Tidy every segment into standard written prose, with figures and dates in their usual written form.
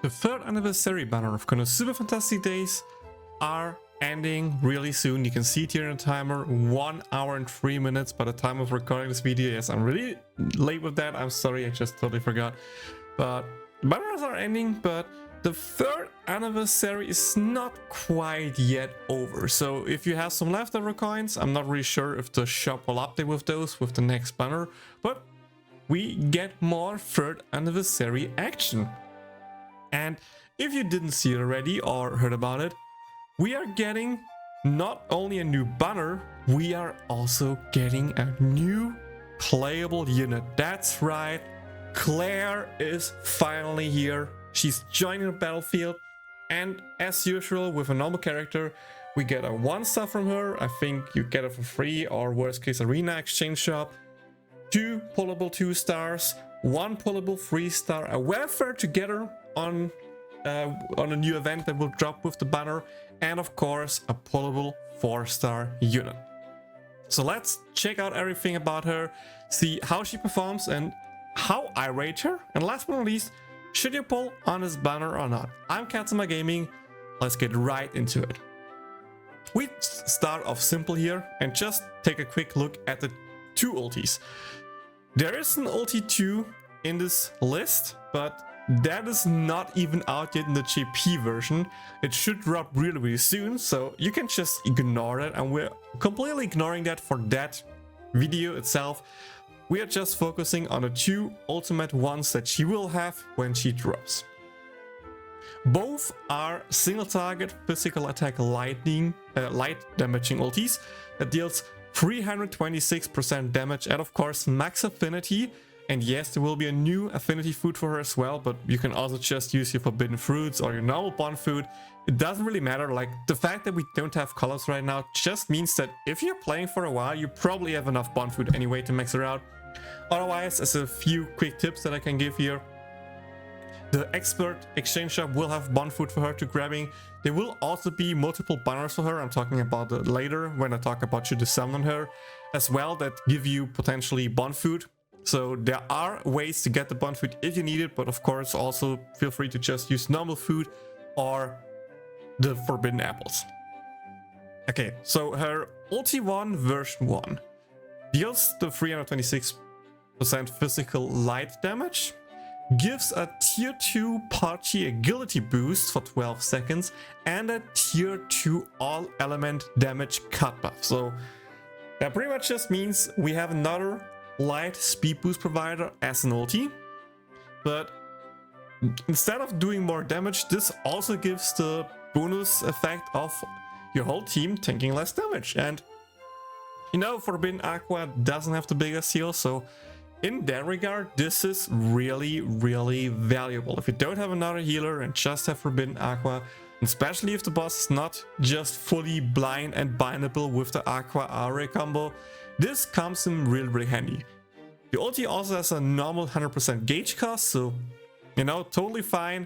The third anniversary banner of Konosuba Fantastic Days are ending really soon. You can see it here in the timer, 1 hour and 3 minutes by the time of recording this video. Yes, I'm really late with that. I'm sorry, I just totally forgot. But banners are ending, but the third anniversary is not quite yet over. So if you have some leftover coins, I'm not really sure if the shop will update with those with the next banner, but we get more third anniversary action. And if you didn't see it already or heard about it, we are getting not only a new banner, we are also getting a new playable unit. That's right, Claire is finally here. She's joining the battlefield, and as usual with a normal character, we get a 1-star from her. I think you get it for free, or worst case arena exchange shop. 2 pullable 2-stars, 1 pullable 3-star, a welfare together on a new event that will drop with the banner, and of course a pullable 4-star unit. So let's check out everything about her, see how she performs and how I rate her, and last but not least, should you pull on this banner or not? I'm Konosuba Gaming, let's get right into it. We start off simple here and just take a quick look at the 2 ultis. There is an ulti 2 in this list, but that is not even out yet in the JP version. It should drop really soon, so you can just ignore it, and we're completely ignoring that for that video itself. We are just focusing on the 2 ultimate ones that she will have when she drops. Both are single target physical attack light damaging ultis that deals 326% damage and of course max affinity. And yes, there will be a new affinity food for her as well, but you can also just use your forbidden fruits or your normal bond food. It doesn't really matter. Like, the fact that we don't have colors right now just means that if you're playing for a while, you probably have enough bond food anyway to max her out. Otherwise, as a few quick tips that I can give here, the expert exchange shop will have bond food for her to grabbing. There will also be multiple banners for her. I'm talking about that later when I talk about should you summon her as well, that give you potentially bond food. So there are ways to get the bond food if you need it, but of course also feel free to just use normal food or the forbidden apples. Okay, so her ulti 1 version 1 deals the 326% physical light damage, gives a tier 2 party agility boost for 12 seconds, and a tier 2 all element damage cut buff. So that pretty much just means we have another light speed boost provider as an ulti, but instead of doing more damage, this also gives the bonus effect of your whole team taking less damage. And you know, Forbidden Aqua doesn't have the biggest heal, so in that regard, this is really valuable. If you don't have another healer and just have Forbidden Aqua, especially if the boss is not just fully blind and bindable with the Aqua Aura combo, this comes in really handy. The ulti also has a normal 100% gauge cost, so you know, totally fine.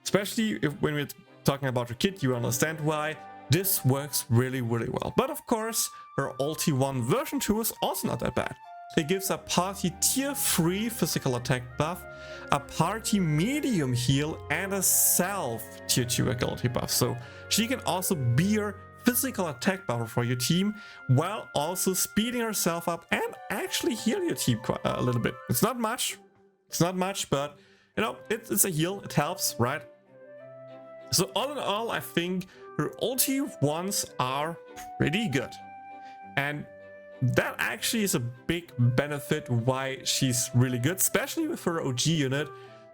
Especially if when we're talking about your kit, you understand why this works really well. But of course, her ulti 1 version 2 is also not that bad. It gives a party tier 3 physical attack buff, a party medium heal, and a self tier 2 agility buff. So she can also be your physical attack buffer for your team while also speeding herself up and actually heal your team a little bit. It's not much, but you know, it's a heal, it helps, right? So all in all, I think her ulti ones are pretty good, and that actually is a big benefit why she's really good, especially with her OG unit.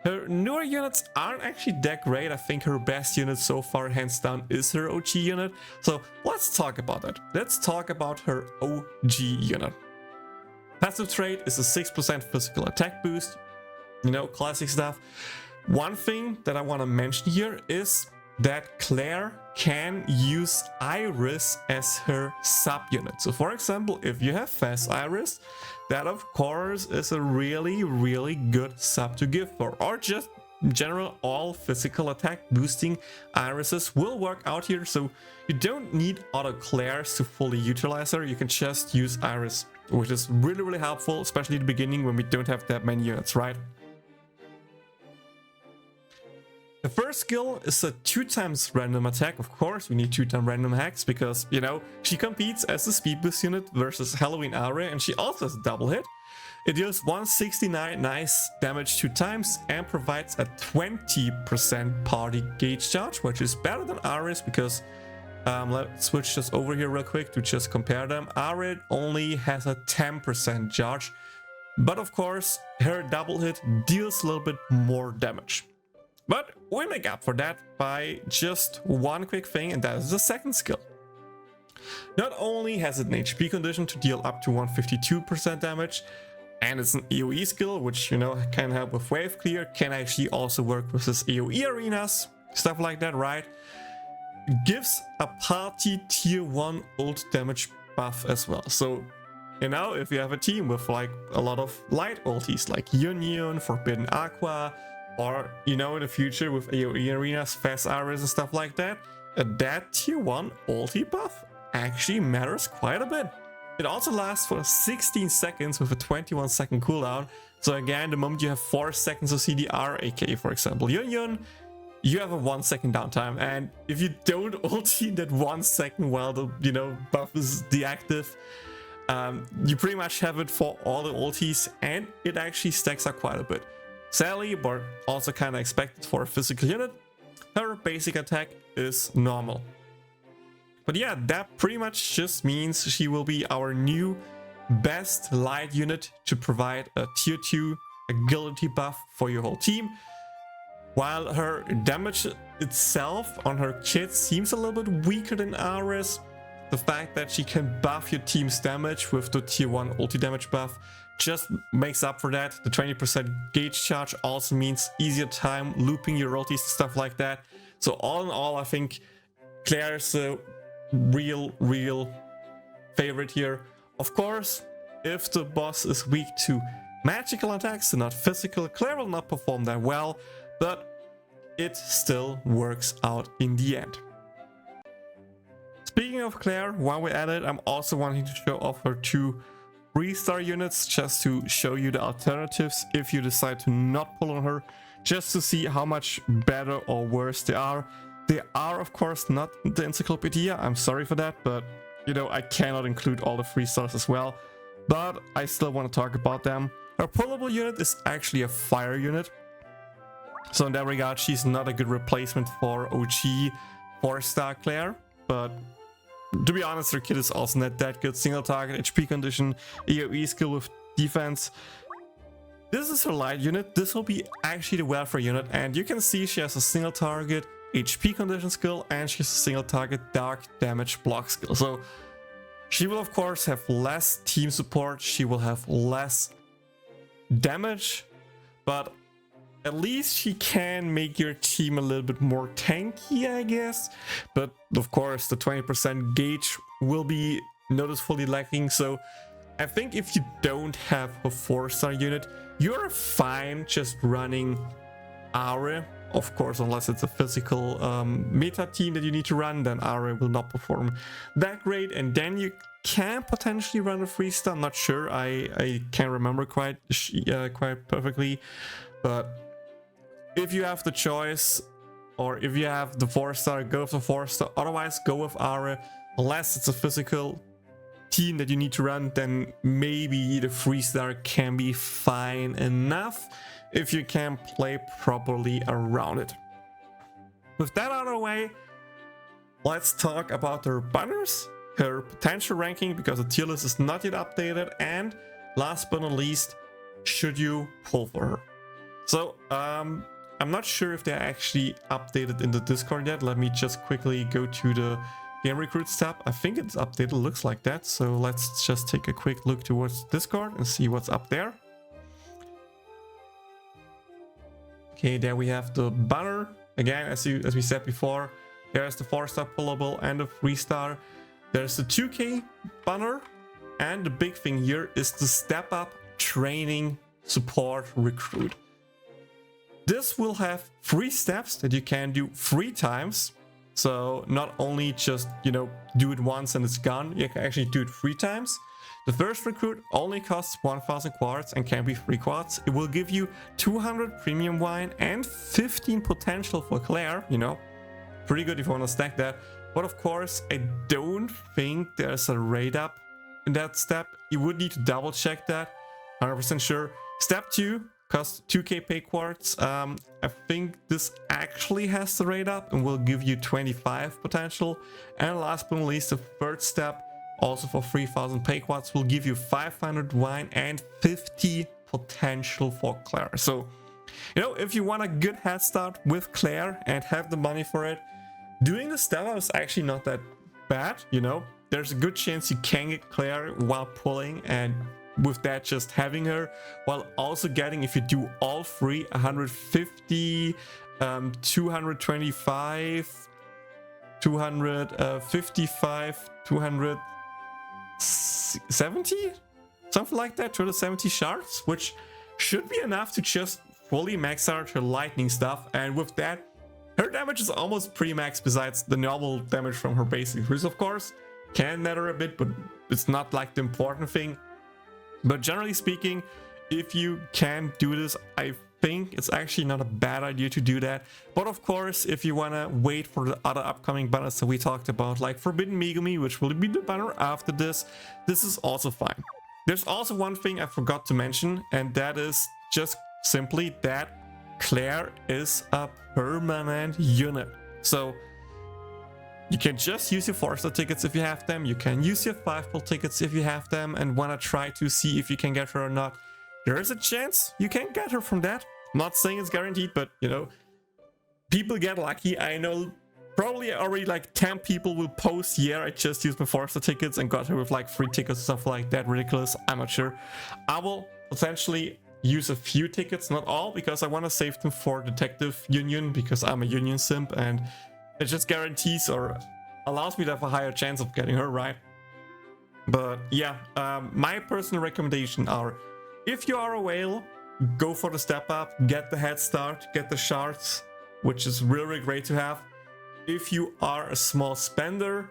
Her newer units aren't actually that great. I think her best unit so far, hands down, is her OG unit. So let's talk about that. Let's talk about her OG unit. Passive trait is a 6% physical attack boost. You know, classic stuff. One thing that I want to mention here is that Claire can use Iris as her sub-unit. So for example, if you have fast Iris, that of course is a really good sub to give for, or just in general, all physical attack boosting Irises will work out here. So you don't need auto Clairs to fully utilize her. You can just use Iris, which is really helpful, especially at the beginning when we don't have that many units, right? The first skill is a 2x random attack. Of course, we need 2x random hacks because, you know, she competes as a speed boost unit versus Halloween Aria, and she also has a double hit. It deals 169 nice damage 2 times and provides a 20% party gauge charge, which is better than Ari's because let's switch this over here real quick to just compare them. Ari only has a 10% charge, but of course her double hit deals a little bit more damage. But we make up for that by just one quick thing, and that is the second skill. Not only has it an HP condition to deal up to 152% damage, and it's an AoE skill, which, you know, can help with wave clear, can actually also work with this AoE arenas, stuff like that, right? It gives a party tier 1 ult damage buff as well. So, you know, if you have a team with like a lot of light ultis like Yun, Forbidden Aqua, or, you know, in the future with AoE arenas, fast areas and stuff like that, that tier 1 ulti buff actually matters quite a bit. It also lasts for 16 seconds with a 21-second cooldown. So again, the moment you have 4 seconds of CDR, aka for example Yun, you have a 1 second downtime. And if you don't ulti that 1 second while the, you know, buff is deactive, you pretty much have it for all the ultis, and it actually stacks up quite a bit. Sadly, but also kind of expected for a physical unit, her basic attack is normal. But yeah, that pretty much just means she will be our new best light unit to provide a tier 2 agility buff for your whole team. While her damage itself on her kit seems a little bit weaker than Ares, the fact that she can buff your team's damage with the tier 1 ulti damage buff just makes up for that. The 20% gauge charge also means easier time looping your ultis and stuff like that. So all in all, I think Claire's a real favorite here. Of course, if the boss is weak to magical attacks and not physical, Claire will not perform that well, but it still works out in the end. Speaking of Claire, while we're at it, I'm also wanting to show off her 2 3-star units just to show you the alternatives if you decide to not pull on her, just to see how much better or worse they are. They are, of course, not the Encyclopedia. I'm sorry for that, but, you know, I cannot include all the 3 stars as well. But I still want to talk about them. Her pullable unit is actually a fire unit. So in that regard, she's not a good replacement for OG 4-star Claire. But to be honest, her kit is also not that good. Single target, HP condition, AoE skill with defense. This is her light unit. This will be actually the welfare unit. And you can see she has a single target HP condition skill, and she's a single target dark damage block skill. So she will of course have less team support, she will have less damage, but at least she can make your team a little bit more tanky, I guess. But of course the 20% gauge will be noticeably lacking. So I think if you don't have a 4-star unit, you're fine just running Aure. Of course, unless it's a physical meta team that you need to run, then Aure will not perform that great. And then you can potentially run a 3-star. I'm not sure. I can't remember quite perfectly. But if you have the choice, or if you have the 4-star, go with the 4-star. Otherwise, go with Aure. Unless it's a physical team that you need to run, then maybe the 3-star can be fine enough if you can play properly around it. With that out of the way, let's talk about her banners, her potential ranking, because the tier list is not yet updated, and last but not least, should you pull for her? So I'm not sure if they're actually updated in the Discord yet. Let me just quickly go to the Game Recruits tab. I think it's updated, looks like that. So let's just take a quick look towards Discord and see what's up there. Okay, there we have the banner. Again, as we said before, there's the 4-star pullable and the 3-star. There's the 2K banner, and the big thing here is the step up training support recruit. This will have 3 steps that you can do 3 times. So not only just, you know, do it once and it's gone, you can actually do it 3 times. The first recruit only costs 1000 quartz and can be 3 quartz. It will give you 200 premium wine and 15 potential for Claire, you know. Pretty good if you want to stack that. But of course, I don't think there's a rate up in that step. You would need to double check that. 100% sure. Step 2 costs 2k pay quartz. I think this actually has the rate up and will give you 25 potential. And last but not least, the third step, also for 3000 pay quartz, will give you 500 wine and 50 potential for Claire. So, you know, if you want a good head start with Claire and have the money for it, doing the step up is actually not that bad, you know. There's a good chance you can get Claire while pulling, and with that just having her, while also getting, if you do all three, 150, 225, 255, 270, something like that, 270 shards, which should be enough to just fully max out her lightning stuff. And with that, her damage is almost pre-max besides the normal damage from her basic, which of course can matter a bit, but it's not like the important thing. But generally speaking, if you can do this, I think it's actually not a bad idea to do that. But of course, if you want to wait for the other upcoming banners that we talked about, like Forbidden Megumi, which will be the banner after this, this is also fine. There's also one thing I forgot to mention, and that is just simply that Claire is a permanent unit. So you can just use your 4-star tickets if you have them. You can use your 5-pull tickets if you have them and want to try to see if you can get her or not. There is a chance you can get her from that. I'm not saying it's guaranteed, but you know, people get lucky. I know probably already like 10 people will post, yeah, I just used my 4-star tickets and got her with like 3 tickets or stuff like that. Ridiculous. I'm not sure. I will potentially use a few tickets, not all, because I want to save them for Detective Union, because I'm a Union simp and it just guarantees or allows me to have a higher chance of getting her right. But yeah, my personal recommendation are, if you are a whale, go for the step up, get the head start, get the shards, which is really great to have. If you are a small spender,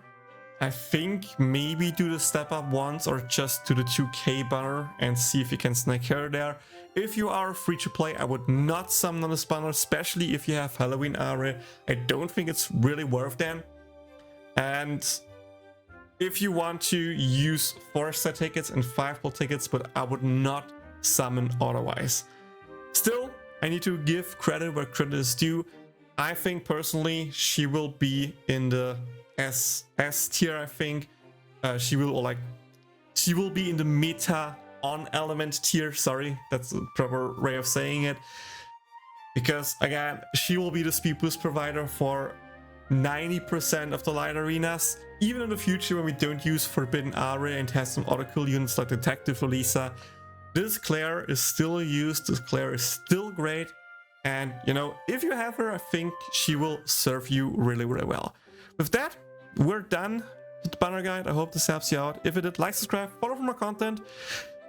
I think maybe do the step up once or just do the 2k banner and see if you can snag her there. If you are free to play, I would not summon on this banner, especially if you have Halloween Are. I don't think it's really worth them. And if you want to use 4-star tickets and 5-pull tickets, but I would not summon otherwise. Still, I need to give credit where credit is due. I think personally she will be in the S tier. I think she will be in the meta on element tier. Sorry, that's the proper way of saying it, because again, she will be the speed boost provider for 90% of the light arenas, even in the future when we don't use Forbidden Are and has some other cool units like Detective Lisa. This Claire is still used. This Claire is still great, and you know, if you have her, I think she will serve you really, really well. With that, we're done with the banner guide. I hope this helps you out. If it did, like, subscribe, follow for more content.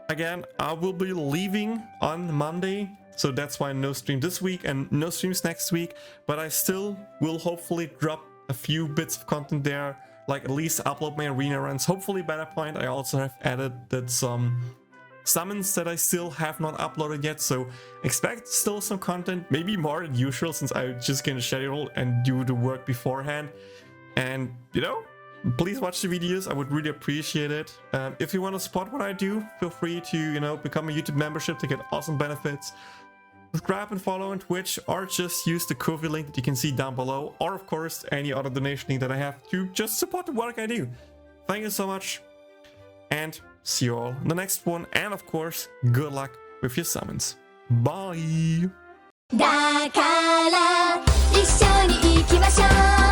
Again, I will be leaving on Monday, so that's why no stream this week and no streams next week, but I still will hopefully drop a few bits of content there, like at least upload my arena runs. Hopefully by that point I also have added some summons that I still have not uploaded yet, so expect still some content, maybe more than usual, since I just can schedule and do the work beforehand. And you know, please watch the videos, I would really appreciate it. If you want to support what I do, feel free to, you know, become a YouTube membership to get awesome benefits. Subscribe and follow on Twitch, or just use the Ko-fi link that you can see down below, or of course any other donation link that I have to just support the work I do. Thank you so much, and see you all in the next one, and of course, good luck with your summons. Bye! だから一緒に行きましょう